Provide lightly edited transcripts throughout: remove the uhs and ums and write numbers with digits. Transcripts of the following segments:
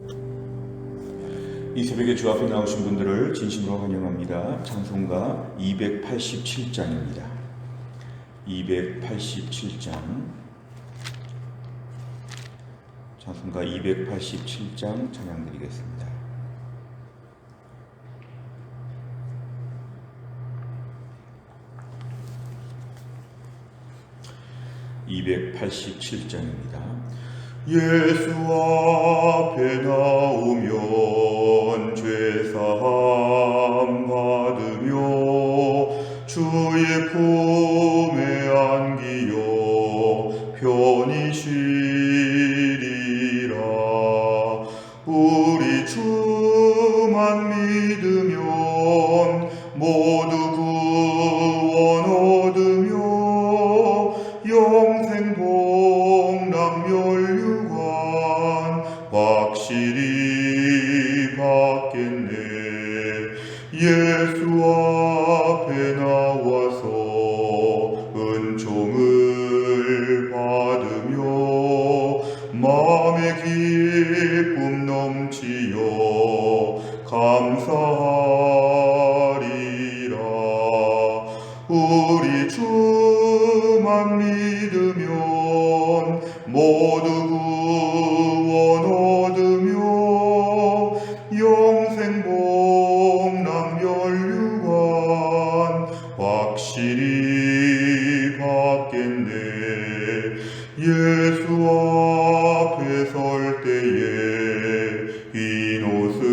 이 새벽에 주 앞에 나오신 분들을 진심으로 환영합니다. 찬송가 287장입니다. 287장, 찬송가 287장 찬양 드리겠습니다. (287장입니다) 예수 앞에 나오면 죄사함 받으며 주의 품에 안기어 편히 쉬리라. 우리 주만 믿으면 모두 구원 얻으며 영생 복락 면류관 확실히 받겠네. 예수 앞에 나와서 은총을 받으며 마음의 기쁨 넘치어 감사하리라. 우리 주만 믿으면 모두 구원 얻으며 영생 복락 면류관 확실히 받겠네. 예수 앞에 설 때에 흰 옷을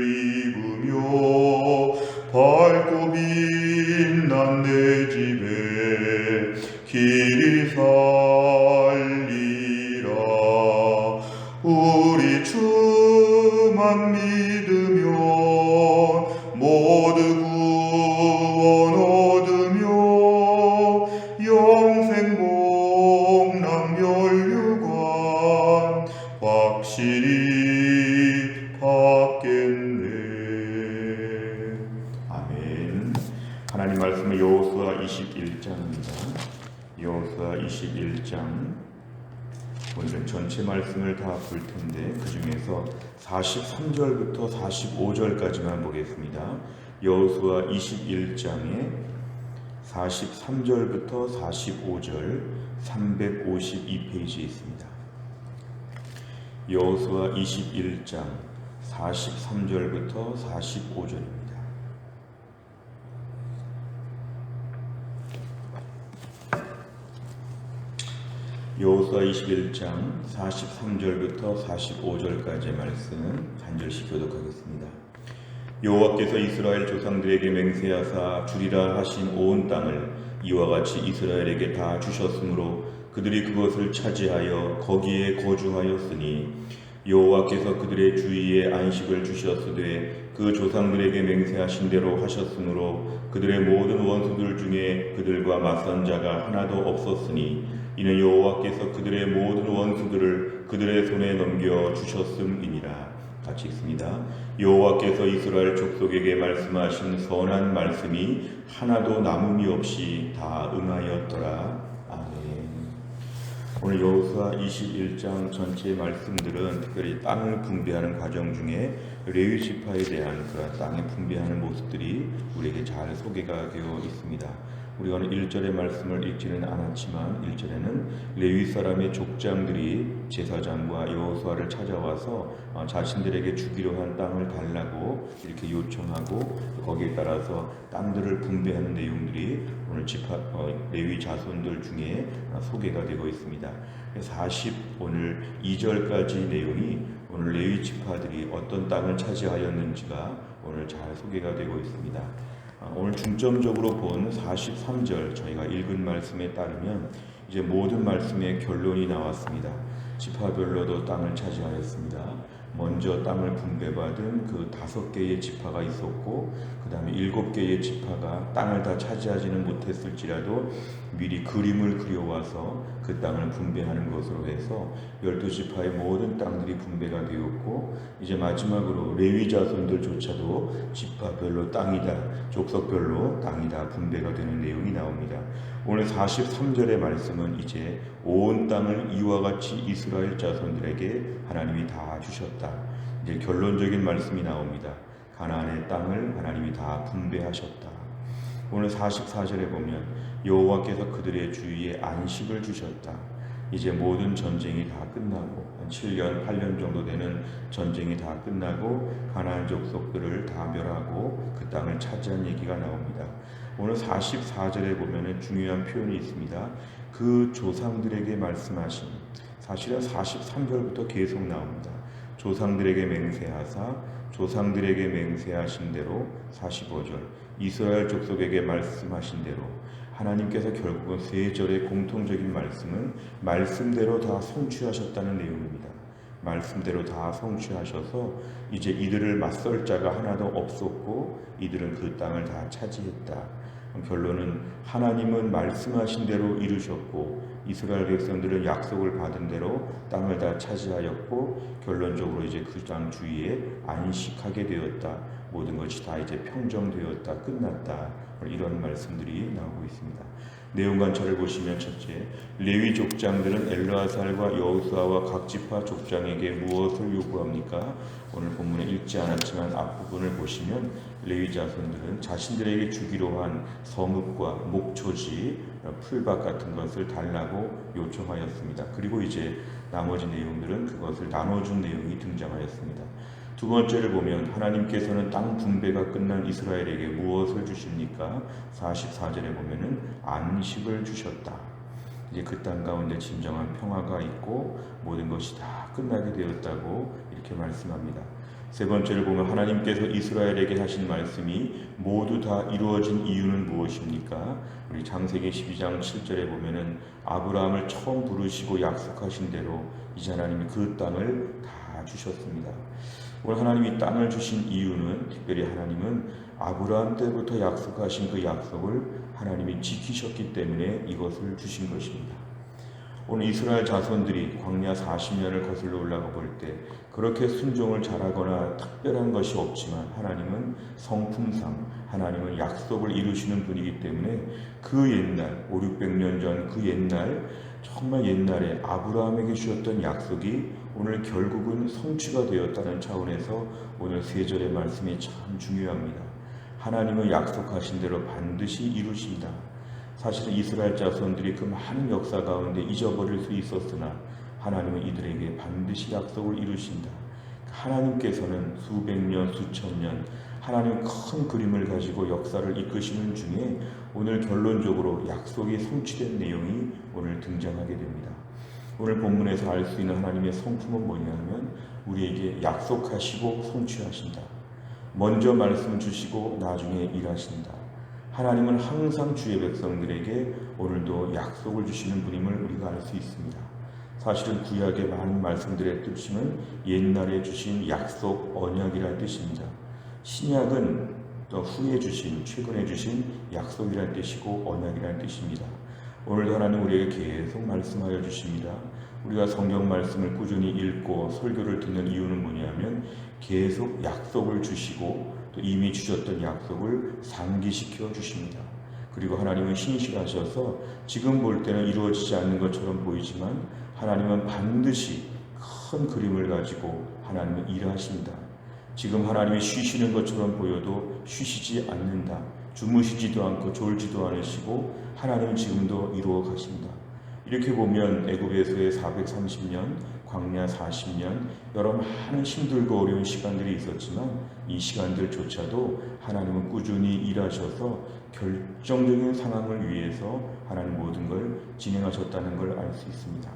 입으며 밝고 빛난 내 집에 길이 살리라. 우리 주만 믿으면 모두 구원 얻으며 영생 복락 면류관 확실히 받겠네. 아멘. 하나님 말씀은 여호수아 21장입니다. 여호수아 21장, 오늘은 전체 말씀을 다 볼 텐데 그 중에서 43절부터 45절까지만 보겠습니다. 여호수아 21장에 43절부터 45절 352페이지에 있습니다. 여호수아 21장 43절부터 45절입니다. 여호수아 21장 43절부터 45절까지의 말씀 한 절씩 교독하겠습니다. 여호와께서 이스라엘 조상들에게 맹세하사 주리라 하신 온 땅을 이와 같이 이스라엘에게 다 주셨으므로 그들이 그것을 차지하여 거기에 거주하였으니 여호와께서 그들의 주위에 안식을 주셨으되 그 조상들에게 맹세하신 대로 하셨으므로 그들의 모든 원수들 중에 그들과 맞선 자가 하나도 없었으니 이는 여호와께서 그들의 모든 원수들을 그들의 손에 넘겨 주셨음이니라. 같이 읽습니다. 여호와께서 이스라엘 족속에게 말씀하신 선한 말씀이 하나도 남음이 없이 다 응하였더라. 아멘. 오늘 여호수아 21장 전체의 말씀들은 특별히 땅을 분배하는 과정 중에 레위 지파에 대한 그런 땅에 분배하는 모습들이 우리에게 잘 소개가 되어 있습니다. 우리가 오늘 1절의 말씀을 읽지는 않았지만 1절에는 레위 사람의 족장들이 제사장과 여호수아를 찾아와서 자신들에게 주기로 한 땅을 달라고 이렇게 요청하고 거기에 따라서 땅들을 분배하는 내용들이 오늘 레위 자손들 중에 소개가 되고 있습니다. 오늘 2절까지 내용이 오늘 레위 지파들이 어떤 땅을 차지하였는지가 오늘 잘 소개가 되고 있습니다. 오늘 중점적으로 본 43절 저희가 읽은 말씀에 따르면 이제 모든 말씀의 결론이 나왔습니다. 지파별로도 땅을 차지하였습니다. 먼저 땅을 분배받은 그 5개의 지파가 있었고, 그 다음에 7개의 지파가 땅을 다 차지하지는 못했을지라도 미리 그림을 그려와서 그 땅을 분배하는 것으로 해서 12지파의 모든 땅들이 분배가 되었고, 이제 마지막으로 레위 자손들조차도 지파별로 땅이다, 족속별로 땅이 다 분배가 되는 내용이 나옵니다. 오늘 43절의 말씀은 이제 온 땅을 이와 같이 이스라엘 자손들에게 하나님이 다 주셨다. 이제 결론적인 말씀이 나옵니다. 가나안의 땅을 하나님이 다 분배하셨다. 오늘 44절에 보면 여호와께서 그들의 주위에 안식을 주셨다. 이제 모든 전쟁이 다 끝나고 한 7년, 8년 정도 되는 전쟁이 다 끝나고 가나안 족속들을 다 멸하고 그 땅을 차지한 얘기가 나옵니다. 오늘 44절에 보면 중요한 표현이 있습니다. 그 조상들에게 말씀하신, 사실은 43절부터 계속 나옵니다. 조상들에게 맹세하사 조상들에게 맹세하신 대로 45절 이스라엘 족속에게 말씀하신 대로 하나님께서 결국은 3절의 공통적인 말씀은 말씀대로 다 성취하셨다는 내용입니다. 말씀대로 다 성취하셔서 이제 이들을 맞설 자가 하나도 없었고 이들은 그 땅을 다 차지했다. 결론은 하나님은 말씀하신 대로 이루셨고 이스라엘 백성들은 약속을 받은 대로 땅을 다 차지하였고 결론적으로 이제 그 땅 주위에 안식하게 되었다. 모든 것이 다 이제 평정되었다. 끝났다. 이런 말씀들이 나오고 있습니다. 내용 관찰을 보시면 첫째, 레위 족장들은 엘르아살과 여호수아와 각 지파 족장에게 무엇을 요구합니까? 오늘 본문에 읽지 않았지만 앞부분을 보시면 레위 자손들은 자신들에게 주기로 한 성읍과 목초지, 풀밭 같은 것을 달라고 요청하였습니다. 그리고 이제 나머지 내용들은 그것을 나눠준 내용이 등장하였습니다. 두 번째를 보면 하나님께서는 땅 분배가 끝난 이스라엘에게 무엇을 주십니까? 44절에 보면은 안식을 주셨다. 이제 그 땅 가운데 진정한 평화가 있고 모든 것이 다 끝나게 되었다고 이렇게 말씀합니다. 세 번째를 보면 하나님께서 이스라엘에게 하신 말씀이 모두 다 이루어진 이유는 무엇입니까? 우리 창세기 12장 7절에 보면은 아브라함을 처음 부르시고 약속하신 대로 이제 하나님이 그 땅을 다 주셨습니다. 오늘 하나님이 땅을 주신 이유는 특별히 하나님은 아브라함 때부터 약속하신 그 약속을 하나님이 지키셨기 때문에 이것을 주신 것입니다. 오늘 이스라엘 자손들이 광야 40년을 거슬러 올라가 볼 때 그렇게 순종을 잘하거나 특별한 것이 없지만 하나님은 성품상 하나님은 약속을 이루시는 분이기 때문에 그 옛날 500~600년 전 그 옛날 정말 옛날에 아브라함에게 주셨던 약속이 오늘 결국은 성취가 되었다는 차원에서 오늘 3절의 말씀이 참 중요합니다. 하나님은 약속하신 대로 반드시 이루신다. 사실은 이스라엘 자손들이 그 많은 역사 가운데 잊어버릴 수 있었으나 하나님은 이들에게 반드시 약속을 이루신다. 하나님께서는 수백 년, 수천 년 하나님 큰 그림을 가지고 역사를 이끄시는 중에 오늘 결론적으로 약속이 성취된 내용이 오늘 등장하게 됩니다. 오늘 본문에서 알 수 있는 하나님의 성품은 뭐냐면 우리에게 약속하시고 성취하신다. 먼저 말씀 주시고 나중에 일하신다. 하나님은 항상 주의 백성들에게 오늘도 약속을 주시는 분임을 우리가 알 수 있습니다. 사실은 구약의 많은 말씀들의 뜻은 옛날에 주신 약속, 언약이라는 뜻입니다. 신약은 또 후에 주신, 최근에 주신 약속이라는 뜻이고 언약이라는 뜻입니다. 오늘도 하나님 우리에게 계속 말씀하여 주십니다. 우리가 성경 말씀을 꾸준히 읽고 설교를 듣는 이유는 뭐냐면 계속 약속을 주시고 또 이미 주셨던 약속을 상기시켜 주십니다. 그리고 하나님은 신실하셔서 지금 볼 때는 이루어지지 않는 것처럼 보이지만 하나님은 반드시 큰 그림을 가지고 하나님은 일하신다. 지금 하나님이 쉬시는 것처럼 보여도 쉬시지 않는다. 주무시지도 않고 졸지도 않으시고 하나님은 지금도 이루어 가신다. 이렇게 보면 애굽에서의 430년, 광야 40년 여러 많은 힘들고 어려운 시간들이 있었지만 이 시간들조차도 하나님은 꾸준히 일하셔서 결정적인 상황을 위해서 하나님 모든 걸 진행하셨다는 걸 알 수 있습니다.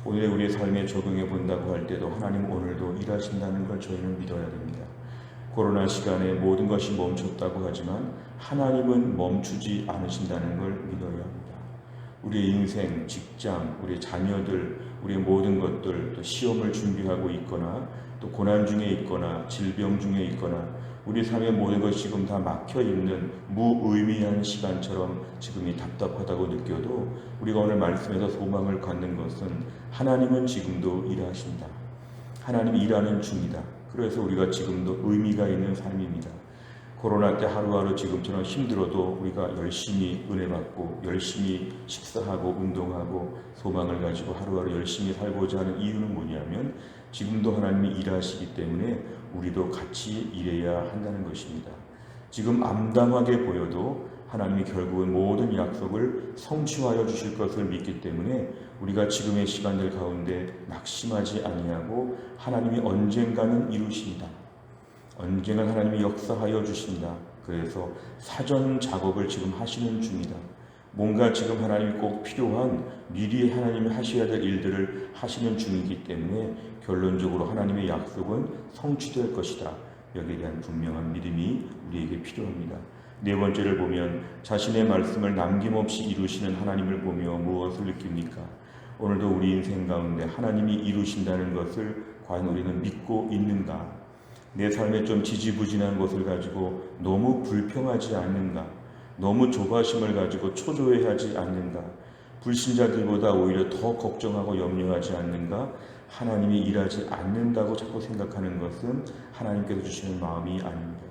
오늘 우리의 삶에 적용해 본다고 할 때도 하나님 오늘도 일하신다는 걸 저희는 믿어야 됩니다. 코로나 시간에 모든 것이 멈췄다고 하지만 하나님은 멈추지 않으신다는 걸 믿어야 합니다. 우리의 인생, 직장, 우리의 자녀들, 우리의 모든 것들, 또 시험을 준비하고 있거나 또 고난 중에 있거나 질병 중에 있거나 우리 삶의 모든 것이 지금 다 막혀있는 무의미한 시간처럼 지금이 답답하다고 느껴도 우리가 오늘 말씀에서 소망을 갖는 것은 하나님은 지금도 일하신다. 하나님이 일하는 중이다. 그래서 우리가 지금도 의미가 있는 삶입니다. 코로나 때 하루하루 지금처럼 힘들어도 우리가 열심히 은혜 받고 열심히 식사하고 운동하고 소망을 가지고 하루하루 열심히 살고자 하는 이유는 뭐냐면 지금도 하나님이 일하시기 때문에 우리도 같이 일해야 한다는 것입니다. 지금 암담하게 보여도 하나님이 결국은 모든 약속을 성취하여 주실 것을 믿기 때문에 우리가 지금의 시간들 가운데 낙심하지 아니하고 하나님이 언젠가는 이루신다. 언젠가 하나님이 역사하여 주신다. 그래서 사전 작업을 지금 하시는 중이다. 뭔가 지금 하나님이 꼭 필요한 미리 하나님이 하셔야 될 일들을 하시는 중이기 때문에 결론적으로 하나님의 약속은 성취될 것이다. 여기에 대한 분명한 믿음이 우리에게 필요합니다. 네 번째를 보면 자신의 말씀을 남김없이 이루시는 하나님을 보며 무엇을 느낍니까? 오늘도 우리 인생 가운데 하나님이 이루신다는 것을 과연 우리는 믿고 있는가? 내 삶에 좀 지지부진한 것을 가지고 너무 불평하지 않는가? 너무 조바심을 가지고 초조해하지 않는가? 불신자들보다 오히려 더 걱정하고 염려하지 않는가? 하나님이 일하지 않는다고 자꾸 생각하는 것은 하나님께서 주시는 마음이 아닙니다.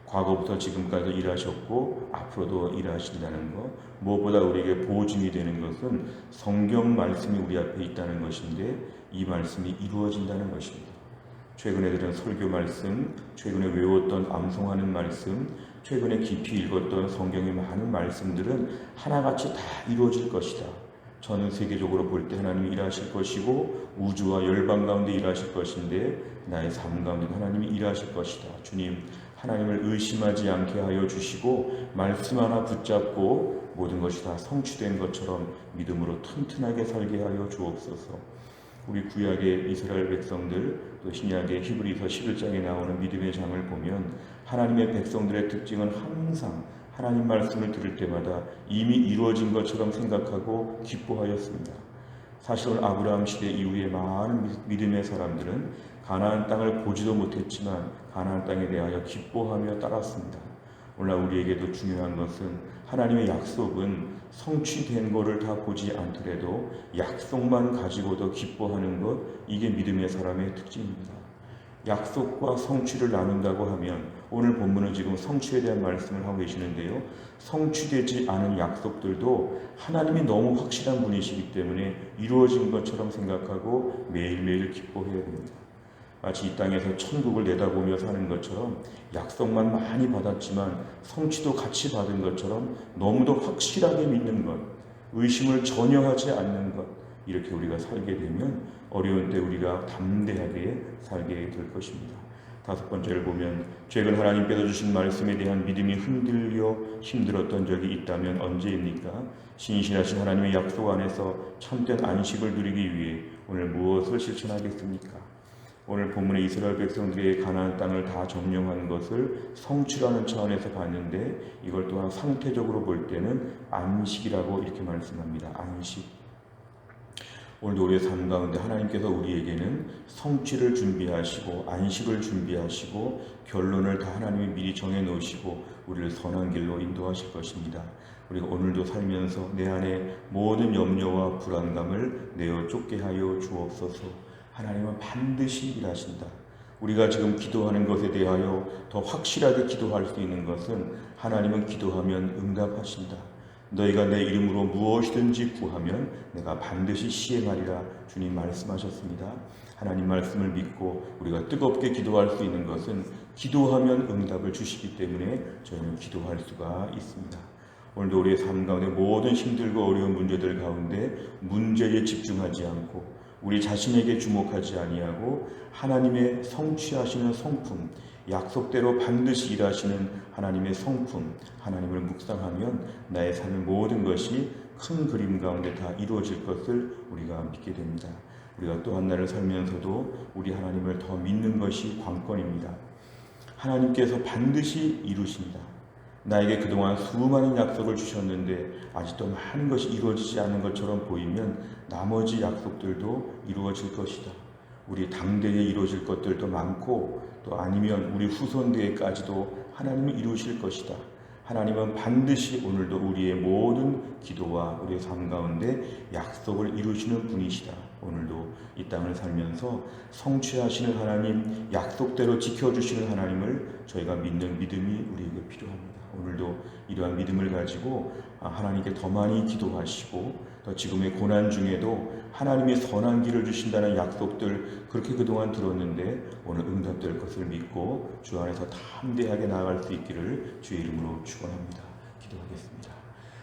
과거부터 지금까지 일하셨고 앞으로도 일하신다는 것, 무엇보다 우리에게 보증이 되는 것은 성경 말씀이 우리 앞에 있다는 것인데 이 말씀이 이루어진다는 것입니다. 최근에 들은 설교 말씀, 최근에 외웠던 암송하는 말씀, 최근에 깊이 읽었던 성경의 많은 말씀들은 하나같이 다 이루어질 것이다. 저는 세계적으로 볼 때 하나님이 일하실 것이고 우주와 열방 가운데 일하실 것인데 나의 삶 가운데 하나님이 일하실 것이다. 주님, 하나님을 의심하지 않게 하여 주시고 말씀 하나 붙잡고 모든 것이 다 성취된 것처럼 믿음으로 튼튼하게 살게 하여 주옵소서. 우리 구약의 이스라엘 백성들 또 신약의 히브리서 11장에 나오는 믿음의 장을 보면 하나님의 백성들의 특징은 항상 하나님 말씀을 들을 때마다 이미 이루어진 것처럼 생각하고 기뻐하였습니다. 사실 오늘 아브라함 시대 이후에 많은 믿음의 사람들은 가나안 땅을 보지도 못했지만 가나안 땅에 대하여 기뻐하며 따랐습니다. 오늘 우리에게도 중요한 것은 하나님의 약속은 성취된 것을 다 보지 않더라도 약속만 가지고도 기뻐하는 것, 이게 믿음의 사람의 특징입니다. 약속과 성취를 나눈다고 하면 오늘 본문은 지금 성취에 대한 말씀을 하고 계시는데요. 성취되지 않은 약속들도 하나님이 너무 확실한 분이시기 때문에 이루어진 것처럼 생각하고 매일매일 기뻐해야 됩니다. 마치 이 땅에서 천국을 내다보며 사는 것처럼 약속만 많이 받았지만 성취도 같이 받은 것처럼 너무도 확실하게 믿는 것, 의심을 전혀 하지 않는 것, 이렇게 우리가 살게 되면 어려운 때 우리가 담대하게 살게 될 것입니다. 다섯 번째를 보면 최근 하나님께서 주신 말씀에 대한 믿음이 흔들려 힘들었던 적이 있다면 언제입니까? 신실하신 하나님의 약속 안에서 참된 안식을 누리기 위해 오늘 무엇을 실천하겠습니까? 오늘 본문의 이스라엘 백성들의 가나안 땅을 다 점령한 것을 성취라는 차원에서 봤는데 이걸 또한 상태적으로 볼 때는 안식이라고 이렇게 말씀합니다. 안식. 오늘도 우리의 삶 가운데 하나님께서 우리에게는 성취를 준비하시고 안식을 준비하시고 결론을 다 하나님이 미리 정해놓으시고 우리를 선한 길로 인도하실 것입니다. 우리가 오늘도 살면서 내 안에 모든 염려와 불안감을 내어 쫓게 하여 주옵소서. 하나님은 반드시 일하신다. 우리가 지금 기도하는 것에 대하여 더 확실하게 기도할 수 있는 것은 하나님은 기도하면 응답하신다. 너희가 내 이름으로 무엇이든지 구하면 내가 반드시 시행하리라 주님 말씀하셨습니다. 하나님 말씀을 믿고 우리가 뜨겁게 기도할 수 있는 것은 기도하면 응답을 주시기 때문에 저희는 기도할 수가 있습니다. 오늘도 우리의 삶 가운데 모든 힘들고 어려운 문제들 가운데 문제에 집중하지 않고 우리 자신에게 주목하지 아니하고 하나님의 성취하시는 성품, 약속대로 반드시 일하시는 하나님의 성품, 하나님을 묵상하면 나의 삶의 모든 것이 큰 그림 가운데 다 이루어질 것을 우리가 믿게 됩니다. 우리가 또 한 날을 살면서도 우리 하나님을 더 믿는 것이 관건입니다. 하나님께서 반드시 이루신다. 나에게 그동안 수많은 약속을 주셨는데 아직도 많은 것이 이루어지지 않은 것처럼 보이면 나머지 약속들도 이루어질 것이다. 우리 당대에 이루어질 것들도 많고 또 아니면 우리 후손대에까지도 하나님이 이루실 것이다. 하나님은 반드시 오늘도 우리의 모든 기도와 우리의 삶 가운데 약속을 이루시는 분이시다. 오늘도 이 땅을 살면서 성취하시는 하나님, 약속대로 지켜주시는 하나님을 저희가 믿는 믿음이 우리에게 필요합니다. 오늘도 이러한 믿음을 가지고 하나님께 더 많이 기도하시고 또 지금의 고난 중에도 하나님이 선한 길을 주신다는 약속들 그렇게 그동안 들었는데 오늘 응답될 것을 믿고 주 안에서 담대하게 나아갈 수 있기를 주의 이름으로 축원합니다. 기도하겠습니다.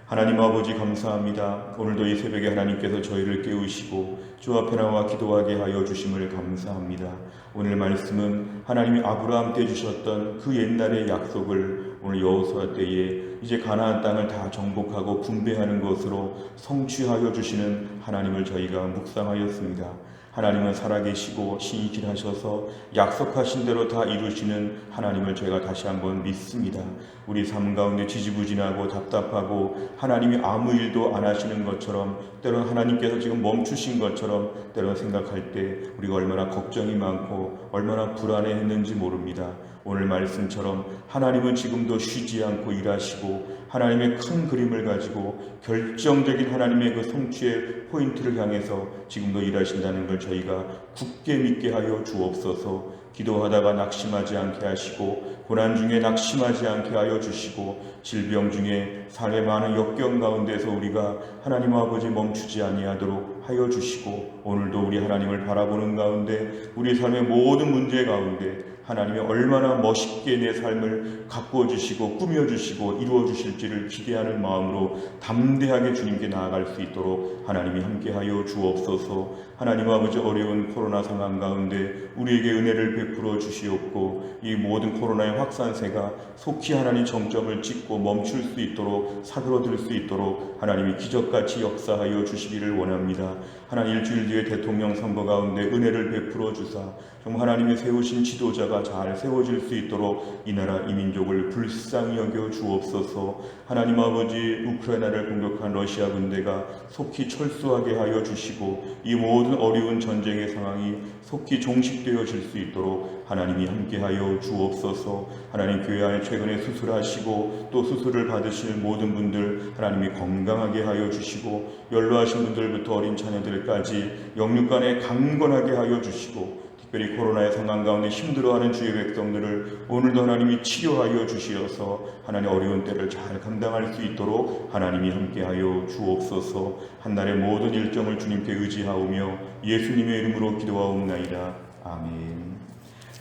하나님 아버지 감사합니다. 오늘도 이 새벽에 하나님께서 저희를 깨우시고 주 앞에 나와 기도하게 하여 주심을 감사합니다. 오늘 말씀은 하나님이 아브라함 때 주셨던 그 옛날의 약속을 오늘 여호수아 때에 이제 가나안 땅을 다 정복하고 분배하는 것으로 성취하여 주시는 하나님을 저희가 묵상하였습니다. 하나님은 살아계시고 신실하셔서 약속하신 대로 다 이루시는 하나님을 저희가 다시 한번 믿습니다. 우리 삶 가운데 지지부진하고 답답하고 하나님이 아무 일도 안 하시는 것처럼 때로는 하나님께서 지금 멈추신 것처럼 때로는 생각할 때 우리가 얼마나 걱정이 많고 얼마나 불안해했는지 모릅니다. 오늘 말씀처럼 하나님은 지금도 쉬지 않고 일하시고 하나님의 큰 그림을 가지고 결정적인 하나님의 그 성취의 포인트를 향해서 지금도 일하신다는 걸 저희가 굳게 믿게 하여 주옵소서. 기도하다가 낙심하지 않게 하시고 고난 중에 낙심하지 않게 하여 주시고 질병 중에 삶의 많은 역경 가운데서 우리가 하나님 아버지 멈추지 아니하도록 하여 주시고 오늘도 우리 하나님을 바라보는 가운데 우리 삶의 모든 문제 가운데 하나님이 얼마나 멋있게 내 삶을 가꾸어 주시고 꾸며 주시고 이루어 주실지를 기대하는 마음으로 담대하게 주님께 나아갈 수 있도록 하나님이 함께하여 주옵소서. 하나님 아버지 어려운 코로나 상황 가운데 우리에게 은혜를 베풀어 주시옵고 이 모든 코로나의 확산세가 속히 하나님 정점을 찍고 멈출 수 있도록 사그러들 수 있도록 하나님이 기적같이 역사하여 주시기를 원합니다. 하나님 일주일 뒤에 대통령 선거 가운데 은혜를 베풀어 주사 좀 하나님이 세우신 지도자가 잘 세워질 수 있도록 이 나라 이 민족을 불쌍히 여겨 주옵소서. 하나님 아버지 우크라이나를 공격한 러시아 군대가 속히 철수하게 하여 주시고 이 모든 어려운 전쟁의 상황이 속히 종식되어질 수 있도록 하나님이 함께하여 주옵소서. 하나님 교회 안에 최근에 수술하시고 또 수술을 받으실 모든 분들 하나님이 건강하게 하여 주시고 연로하신 분들부터 어린 자녀들까지 영육간에 강건하게 하여 주시고 특별히 코로나의 상황 가운데 힘들어하는 주의 백성들을 오늘도 하나님이 치료하여 주시어서 하나님 어려운 때를 잘 감당할 수 있도록 하나님이 함께하여 주옵소서. 한날의 모든 일정을 주님께 의지하오며 예수님의 이름으로 기도하옵나이다. 아멘.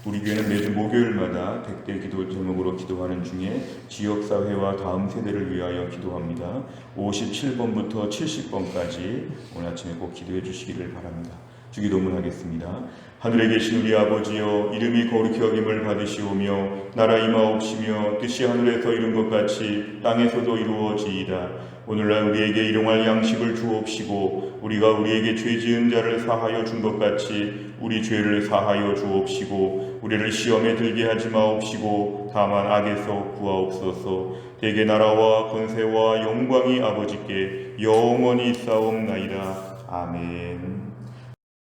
우리 교회는 매주 목요일마다 백대 기도 제목으로 기도하는 중에 지역사회와 다음 세대를 위하여 기도합니다. 57번부터 70번까지 오늘 아침에 꼭 기도해 주시기를 바랍니다. 주기도문 하겠습니다. 하늘에 계신 우리 아버지여, 이름이 거룩히 여김을 받으시오며 나라 임하옵시며 뜻이 하늘에서 이룬 것 같이 땅에서도 이루어지이다. 오늘날 우리에게 일용할 양식을 주옵시고 우리가 우리에게 죄 지은 자를 사하여 준 것 같이 우리 죄를 사하여 주옵시고 우리를 시험에 들게 하지 마옵시고 다만 악에서 구하옵소서. 대개 나라와 권세와 영광이 아버지께 영원히 있사옵나이다. 아멘.